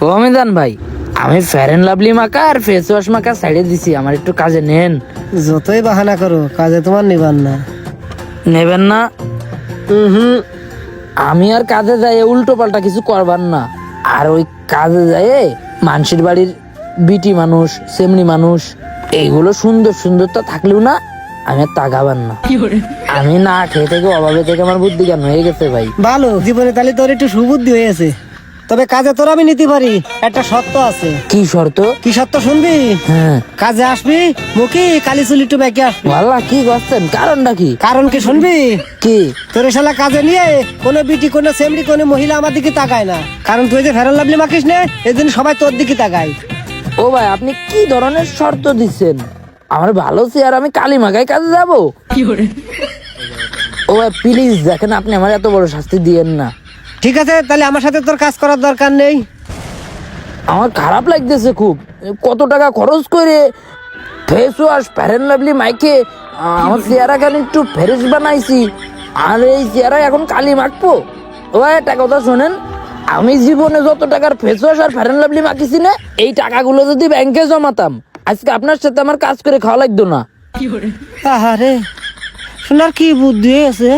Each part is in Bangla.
ও আমিদান ভাই, আমি ফেয়ার এন্ড লাভলি মাখা আর ফেস ওয়াশ মাখা সাইডে দিছি, আমার একটু কাজে নেন। যতই বাহানা করো কাজে তোমার নিবান না। নেবেন না? হুম। আমি আর কাজে যাই উল্টো পাল্টা কিছু করবার না। আর ওই কাজে যায় মানুষের বাড়ির বিটি মানুষ, সেমনি মানুষ, এইগুলো সুন্দর সুন্দরতা থাকলেও না আমি আর তাকাবার না। আমি না খেয়ে থেকে অভাবে থেকে আমার বুদ্ধি জ্ঞান হয়ে গেছে ভাই। ভালো, জীবনে তাহলে তোর একটু সুবুদ্ধি হয়েছে। তবে কাজে তোর আমি নিতে পারি, একটা শর্ত আছে। কি শর্ত? কি শর্ত শুনবি? হ্যাঁ। কাজে আসবি মুখি কালি চুলি একটু বেঁকে আসবি। আল্লাহ, কি করছেন? কারণটা কি? কারণ কি শুনবি? কি? তোর শালা কাজে নিয়ে কোনো বিটি কোনো সেমরি কোনো মহিলা আমার দিকে তাকায় না, কারণ তুই যে ফেয়ার এন্ড লাভলি মাখিস না, এই জন্য সবাই তোর দিকে তাকায়। ও ভাই, আপনি কি ধরনের শর্ত দিচ্ছেন? আমার ভালো চেয়ার, আমি কালী মাখায় কাজে যাবো? ও ভাই প্লিজ দেখেন, আপনি আমার এত বড় শাস্তি দিয়েন না। ঠিক আছে, তাহলে আমার সাথে তোর কাজ করার দরকার নেই। আমার খারাপ লাগতেছে খুব। কত টাকা খরচ করে face wash Fair and Lovely মাইকে আমার চেহারা কেন একটু ফ্রেশ বানাইছি, আর এই চেহারা এখন কালি মাখবো? ও একটা কথা শোনেন, আমি জীবনে যত টাকার ফেস ওয়াশ আর ফেয়ার এন্ড লাভলি মাখিছি না, এই টাকাগুলো যদি ব্যাংকে জমাতাম আজকে আপনার সাথে আমার কাজ করে খাওয়া লাগতো না। আহারে, শোনার কি বুদ্ধি আছে?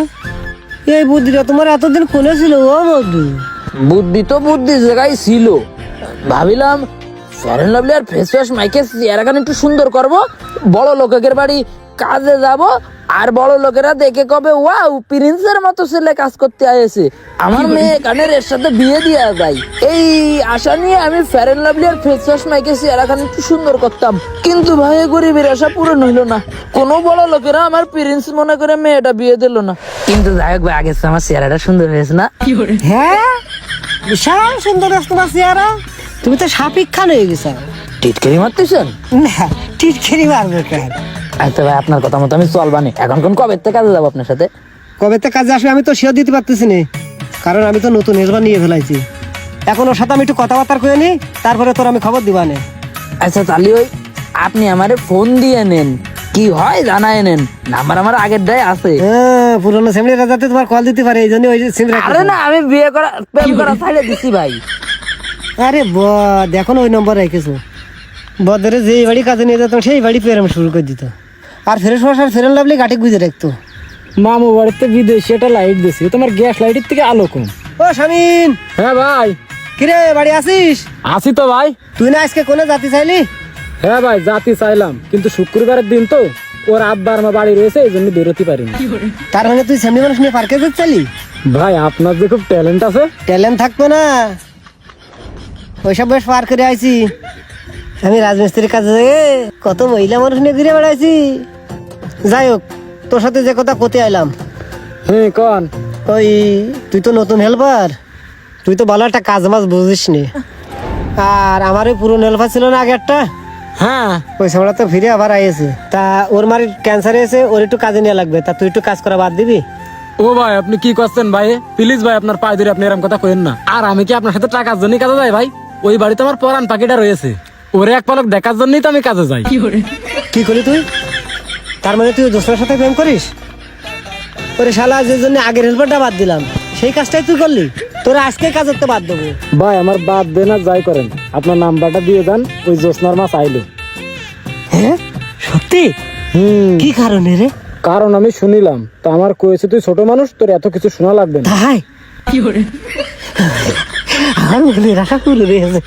এই বুদ্ধিটা তোমার এতদিন কোনে ছিল ও বন্ধু? বুদ্ধি তো বুদ্ধি জায়গায় ছিল, ভাবিলাম ফেয়ার এন্ড লাভলি আর ফেস ওয়াশ মাইকে চেহারাখান একটু সুন্দর করব, বড় লোকের বাড়ি কাজে যাব, আর বড় লোকেরা দেখে কবে ওয়াও প্রিন্সের মতো ছেলে কাজ করতে আয়েছে, আমার মেয়ে কানের এর সাথে বিয়ে দিয়ে যায়। এই আশা নিয়ে আমি ফেয়ার এন্ড লাভলি আর ফেস ওয়াশ মাইকে চেহারাখান একটু সুন্দর করতাম, কিন্তু ভাই গরিবের আশা পূরণ হইল না। কোনো বড় লোকেরা আমার প্রিন্স মনে করে মেয়েটা বিয়ে দিল না। কিন্তু যাই হোক ভাই, আগের চেয়ে আমার চেহারাটা সুন্দর হয়েছে না? হ্যাঁ, বিশাল সুন্দর আছে তোমার চেহারা। তুমি তো সাপিক খান হয়ে গেছো। টিটকারি মারতেছেন? না, টিটকারি মারবে কেন? আচ্ছা ভাই, আপনার কথা মতো আমি চলবানি। এখন কোন কবে থেকে কাজে যাবো আপনার সাথে? কবে থেকে কাজে আসবে আমি তো শিওর দিতে পারতেছি না, কারণ আমি তো নতুন হেলপার নিয়ে ফেলাইছি। এখন ওর সাথে আমি একটু কথাবার্তা করে নি, তারপরে তোর আমি খবর দিবানে। আচ্ছা তাহলে ওই আপনি আমারে ফোন দিয়ে নেন, কি হয় জানায় নেন, নাম্বার আমার আগের ডাই আছে। হ্যাঁ, পুরোনো ফ্যামিলি রাজাতে তোমার কল দিতে পারে, এই জন্য ওই যে সিম রাখি। আরে না, আমি বিয়ে করা প্রেম করা ছাইড়ে দিছি ভাই। আরে দেখো না ওই নম্বর রেখেছো, বদরে যেই বাড়ি কাজে নিয়ে যেতাম সেই বাড়ি প্রেম শুরু করে দিত, আর ফেরত আর ফেরন লাভলি গাঠি গুঁজে রাখতো। মামু বাড়িতে বিদেশি একটা লাইট দিছি, তোমার গ্যাস লাইটের থেকে আলো কম। ও শামিন, হ্যাঁ ভাই। কিরে বাড়ি আসিস? আসি তো ভাই। তুই না আজকে কোনে যাতে চাইলি? হ্যাঁ ভাই, জাতি চাইলাম, কিন্তু শুক্রবারের দিন তো ওর আব্বা আমার বাড়ি রয়েছে, এই জন্য বেরোতে পারিনি। তার মানে তুই সেমনি মানুষ নিয়ে পার্কে যেতে চাইলি? ভাই আপনার যে খুব ট্যালেন্ট আছে। ট্যালেন্ট থাকতো না, ওইসব বেশ পার করে আইছি। আমি রাজমিস্ত্রির কাছে কত মহিলা মানুষ নিয়ে ঘুরে বেড়াইছি। যাই হোক, তোর সাথে যে কথা কতে আইলাম, হ্যাঁ কন। ওই তুই তো নতুন হেল্পার, তুই তো ভালো একটা কাজ মাছ বুঝিস নি। আর আমার ওই পুরনো হেল্পার ছিল না আগে একটা, হ্যাঁ ওই সময় তো ফিরে আবার আইছে। তা ওর মার ক্যান্সার হয়েছে, ওর একটু কাজে নেওয়া লাগবে। তা তুই একটু কাজ করা বাদ দিবি? ও ভাই, আপনি কি করছেন ভাই? প্লিজ ভাই, আপনার পায়ে ধরে আপনি এরকম কথা কইেন না। আর আমি কি আপনার সাথে টাকার জন্যই কাজে যাই ভাই? ওই বাড়িতে আমার পরান পাখিটা রয়েছে, ওরে এক পলক দেখার জন্যই তো আমি কাজে যাই। কি করলি তুই? তার মানে তুই দোসরার সাথে প্রেম করিস? ওরে শালা, যে জন্য আগের হেল্পারটা বাদ দিলাম সেই কাজটাই তুই করলি, তোরা আজকে কাজ করতে বাদ দেবো। ভাই আমার বাদ দেন আর যাই করেন, আপনার নাম্বারটা দিয়ে দেন, ওই জ্যোৎস্নার মাছ আইলো। হ্যাঁ সত্যি? কি কারণে রে? কারণ আমি শুনিলাম, তা আমার কয়েছে তুই ছোট মানুষ, তোর এত কিছু শোনা লাগবে না। তাই কি করে আর বলি রাখা খুলে রয়েছে।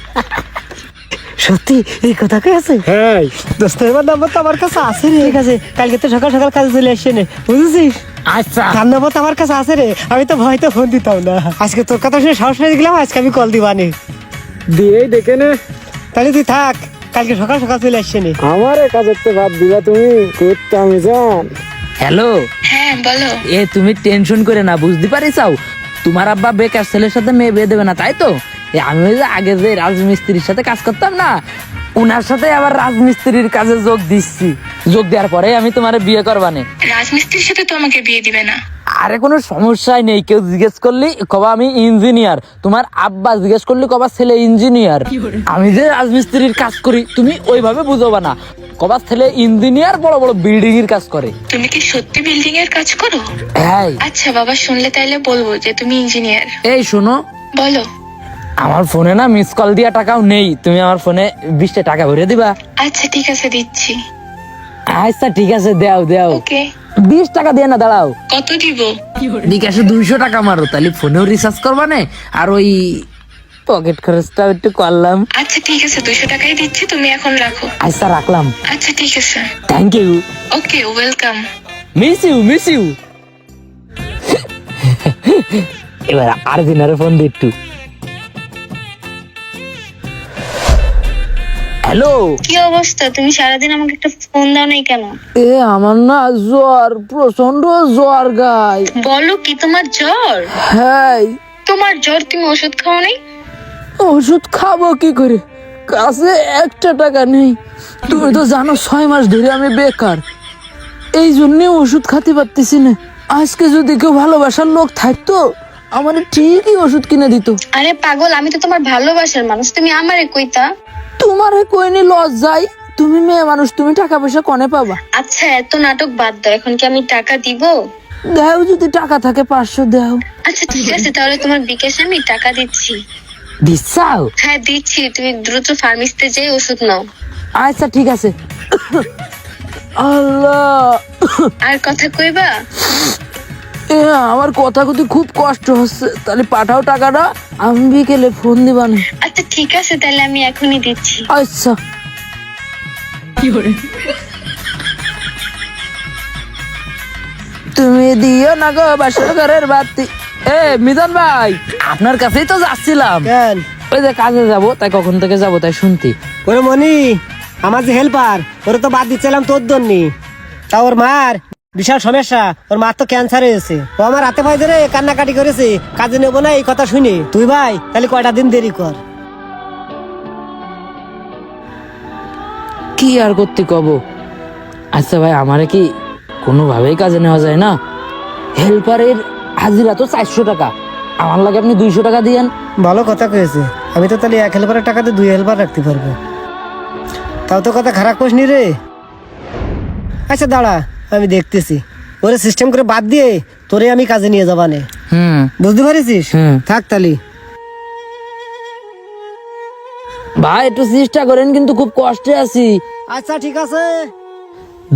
সত্যি এই কথা কে আছে? হ্যাঁ দোস্ত, এবার নাম্বার তো আমার কাছে আছে রে। ঠিক আছে, কালকে তো সকাল সকাল কাজে চলে আসছে নে, বুঝেছিস? আচ্ছা, তার নাম্বার তো আমার কাছে আছে রে, আমি তো ভয়তে ফোন দিতাম না। আজকে তোর কথা শুনে সাহস পেয়ে গেলাম, আজকে আমি কল দিবানি। দিয়েই দেখে নে। তাহলে তুই থাক, কালকে সকাল সকাল চলে আসছে নে। আমার কাজে ভাব দিবা তুমি, করতে আমি জান। হ্যালো, হ্যাঁ বলো। এ তুমি টেনশন করে না, বুঝতে পারিসাও তোমার আব্বা বেকার ছেলের সাথে মেয়ে বিয়ে দেবে না, তাই তো? আমি ওই যে আগে যে রাজমিস্ত্রির সাথে কাজ করতাম না, উনার সাথে আবার রাজমিস্ত্রির কাজে যোগ দিচ্ছি। যোগ দেওয়ার পরে আমি তোমার বিয়ে করবানে। রাজমিস্ত্রির সাথে তো আমাকে বিয়ে দিবে না। আরে কোনো সমস্যাই নেই, কেউ জিজ্ঞেস করলি কবা আমি ইঞ্জিনিয়ার, তোমার আব্বা জিজ্ঞেস করলি কবা ছেলে ইঞ্জিনিয়ার। আমি যে রাজমিস্ত্রির কাজ করি তুমি ওইভাবে বুঝবা না, কবা ছেলে ইঞ্জিনিয়ার, বড় বড় বিল্ডিং এর কাজ করে। তুমি কি সত্যি বিল্ডিং এর কাজ করো? হ্যাঁ। আচ্ছা বাবা শুনলে তাইলে বলবো যে তুমি ইঞ্জিনিয়ার। এই শোনো, বলো। আমার ফোনে না মিস কল দিয়া টাকাও নেই, তুমি আমার ফোনে 20টা টাকা ভরে দিবা। আচ্ছা ঠিক আছে, দিচ্ছি। আচ্ছা ঠিক আছে, দেও দেও। ওকে, 20 টাকা দিয়ে না, দাঁড়াও। কত দিব? বিকাশে 200 টাকা মারো, তাহলে ফোনেও রিচার্জ করবা না, আর ওই পকেট খরচটা একটু করলাম। আচ্ছা ঠিক আছে, 200 টাকাই দিচ্ছি, তুমি এখন রাখো। আচ্ছা রাখলাম। আচ্ছা ঠিক আছে। Thank you. Okay, welcome. Miss you. এবার আর দিনারে ফোন দি একটু। হ্যালো। কি অবস্থা? তুমি সারাদিন আমাকে একটা ফোন দাও নাই কেন? এ আমার না জ্বর, প্রচন্ড জ্বর গাই। বলো কি, তোমার জ্বর? হ্যাঁ। তোমার জ্বর, তুমি ওষুধ খাও নাই? ওষুধ খাবো কি করে, কাছে 1টা টাকা নেই। তুমি তো জানো 6 মাস ধরে আমি বেকার, এই জন্য ওষুধ খাতে পারতেছি না। আজকে যদি কেউ ভালোবাসার লোক থাকতো আমার ঠিকই ওষুধ কিনে দিত। আরে পাগল, আমি তো তোমার ভালোবাসার মানুষ, তুমি আমারে কইতা। তোমারে কইনি লজ যাই, তুমি মেয়ে মানুষ, তুমি টাকা পয়সা কনে পাবা? আচ্ছা এত নাটক বাদ দাও, এখন কি আমি টাকা দিব? দেও, যদি টাকা থাকে 500 দেও। আচ্ছা ঠিক আছে, তাহলে তোমার বিকাশে আমি টাকা দিচ্ছি। দিচ্ছাও? হ্যাঁ দিচ্ছি, তুমি দ্রুত ফার্মেসিতে যেয়ে ওষুধ নাও। আচ্ছা ঠিক আছে। আল্লাহ, আর কথা কইবা? এ আমার কথা কথি খুব কষ্ট হচ্ছে, তাহলে পাঠাও টাকাটা, আমি বিকেলে ফোন দিবানে। আচ্ছা ঠিক আছে, তাহলে আমি এখনই দিচ্ছি। আচ্ছা। তুমি দিও না গো বাসর ঘরের বাতি। এ মিজান ভাই, আপনার কাছেই তো যাচ্ছিলাম। কেন? ওই যে কাজে যাব, তাই কখন থেকে যাব তাই শুনতি। ওরে মনি, আমার যে হেল্পার, ওরে তো বাদ দিচ্ছিলাম তোর জন্যই। তা ওর মার বিশাল সমস্যা, ওর মার তো ক্যান্সার হয়েছে। ও আমার হাতে পায়ে ধরে কান্নাকাটি করেছে, কাজে নেবো না এই কথা শুনে। তুই ভাই তাহলে কয়টা দিন দেরি কর। কি আর করতে কব। আচ্ছা ভাই, আমারে কি কোনোভাবেই কাজে নেওয়া যায় না? হেল্পারের হাজিরা তো 400 টাকা, আমার লাগে আপনি 200 টাকা দিয়েন। ভালো কথা কয়েছে, আমি তো তাহলে 1 হেল্পারের টাকাতে 2 হেল্পার রাখতে পারবো। তাও তো কথা খারাপ করিসনি রে। আচ্ছা দাঁড়া, আমি দেখতেছি। ওরে সিস্টেম করে বাদ দিয়ে তোরে আমি কাজে নিয়ে যাবানে। বুঝতে পারিস? হুম। থাক তালি। ভাই একটু চেষ্টা করেন, কিন্তু খুব কষ্টে আছি। আচ্ছা ঠিক আছে।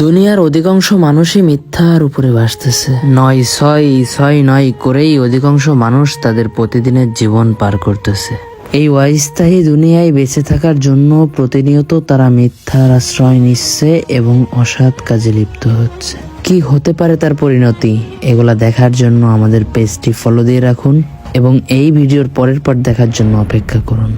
দুনিয়ার অধিকাংশ মানুষই মিথ্যার উপরে ভাসতেছে। 9-6-6-9 করেই অধিকাংশ মানুষ তাদের প্রতিদিনের জীবন পার করতেছে। এই অস্থায়ী দুনিয়ায় বেঁচে থাকার জন্য প্রতিনিয়ত তারা মিথ্যার আশ্রয় নিচ্ছে এবং অসৎ কাজে লিপ্ত হচ্ছে। কি হতে পারে তার পরিণতি, এগুলা দেখার জন্য আমাদের পেজটি ফলো দিয়ে রাখুন এবং এই ভিডিওর পরের পার্ট দেখার জন্য অপেক্ষা করুন।